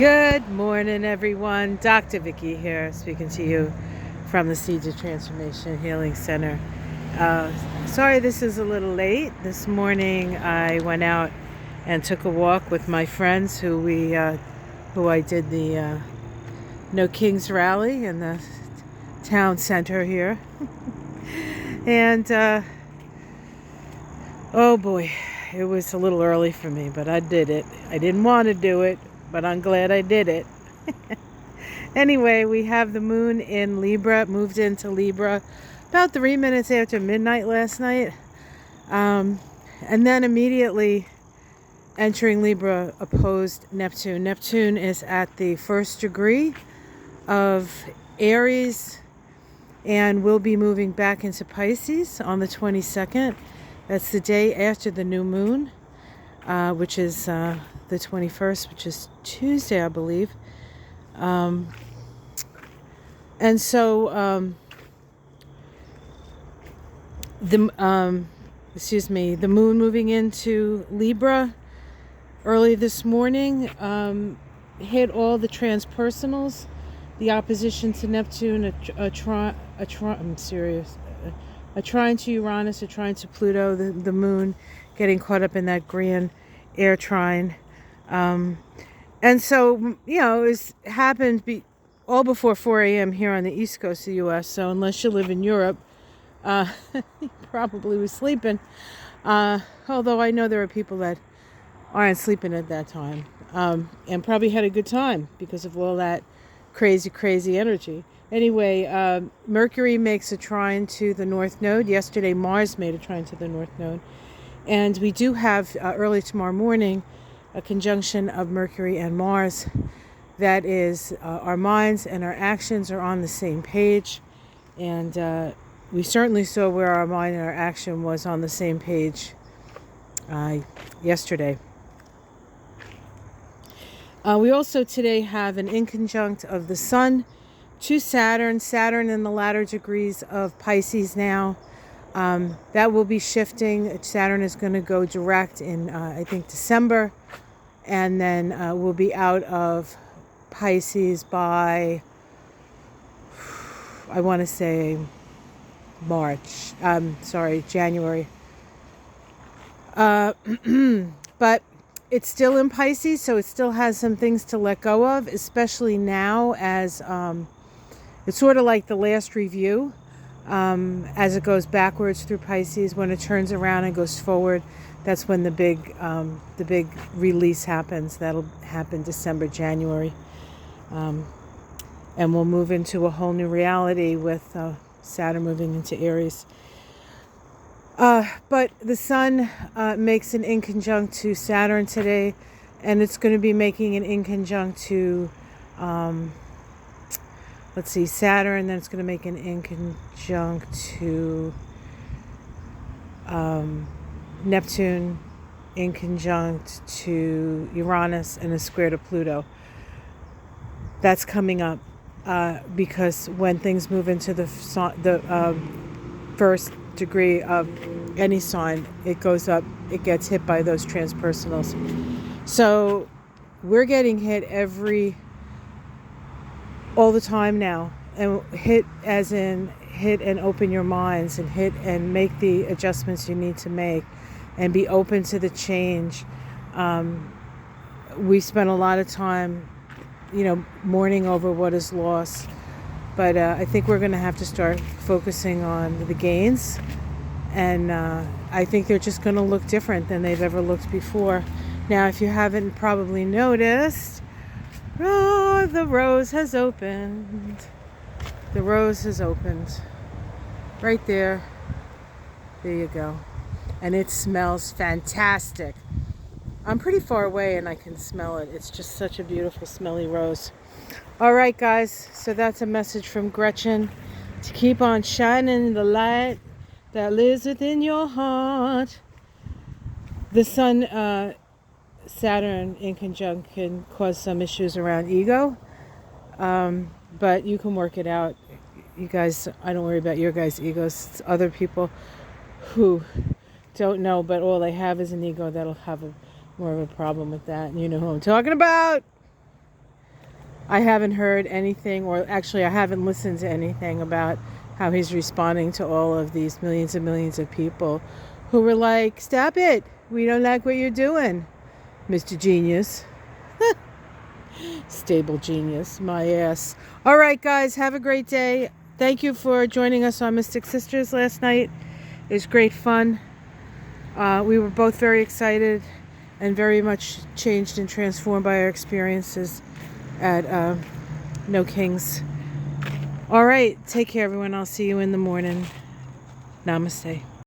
Good morning, everyone. Dr. Vicky here, speaking to you from the Seeds of Transformation Healing Center. Sorry this is a little late. This morning I went out and took a walk with my friends who I did the No Kings rally in the town center here. And oh boy, it was a little early for me, but I did it. I didn't want to do it, but I'm glad I did it. Anyway, we have the moon in Libra, moved into Libra about 3 minutes after midnight last night. And then immediately entering Libra opposed Neptune. Neptune is at the first degree of Aries and will be moving back into Pisces on the 22nd. That's the day after the new moon, which is the 21st, which is Tuesday, I believe. And so the moon moving into Libra early this morning hit all the transpersonals, the opposition to Neptune, a trine to Uranus, a trine to Pluto, the moon getting caught up in that grand air trine. And so, it's happened all before 4 a.m. here on the East Coast of the U.S. So unless you live in Europe, you probably was sleeping. Although I know there are people that aren't sleeping at that time and probably had a good time because of all that crazy energy. Anyway, Mercury makes a trine to the North Node. Yesterday, Mars made a trine to the North Node. And we do have early tomorrow morning a conjunction of Mercury and Mars. That is, our minds and our actions are on the same page. And we certainly saw where our mind and our action was on the same page yesterday. We also today have an inconjunct of the Sun to Saturn. Saturn in the latter degrees of Pisces now. That will be shifting. Saturn is going to go direct in, I think, December. And then we'll be out of Pisces by, I want to say, January. But it's still in Pisces, so it still has some things to let go of, especially now as it's sort of like the last review as it goes backwards through Pisces. When it turns around and goes forward, that's when the big release happens. That'll happen December, January. And we'll move into a whole new reality with Saturn moving into Aries. But the Sun makes an inconjunct to Saturn today, and it's going to be making an inconjunct to, Saturn, then it's going to make an inconjunct to Neptune, inconjunct to Uranus, and a square to Pluto. That's coming up because when things move into the first degree of any sign, it goes up, it gets hit by those transpersonals. So we're getting hit all the time now, and hit as in hit and open your minds and hit and make the adjustments you need to make and be open to the change. We spent a lot of time mourning over what is lost, but I think we're going to have to start focusing on the gains, and I think they're just going to look different than they've ever looked before. Now, if you haven't probably noticed, the rose has opened. The rose has opened. Right there. There you go. And it smells fantastic. I'm pretty far away and I can smell it. It's just such a beautiful smelly rose. All right, guys. So that's a message from Gretchen to keep on shining the light that lives within your heart. The Sun, Saturn inconjunct can cause some issues around ego. But you can work it out. You guys, I don't worry about your guys' egos. It's other people who don't know, but all they have is an ego that'll have more of a problem with that. And you know who I'm talking about. I haven't heard anything, or actually I haven't listened to anything about how he's responding to all of these millions and millions of people who were like, stop it, we don't like what you're doing, Mr. Genius. Stable genius, my ass. All right, guys, have a great day. Thank you for joining us on Mystic Sisters last night. It was great fun. We were both very excited and very much changed and transformed by our experiences at No Kings. All right, take care, everyone. I'll see you in the morning. Namaste.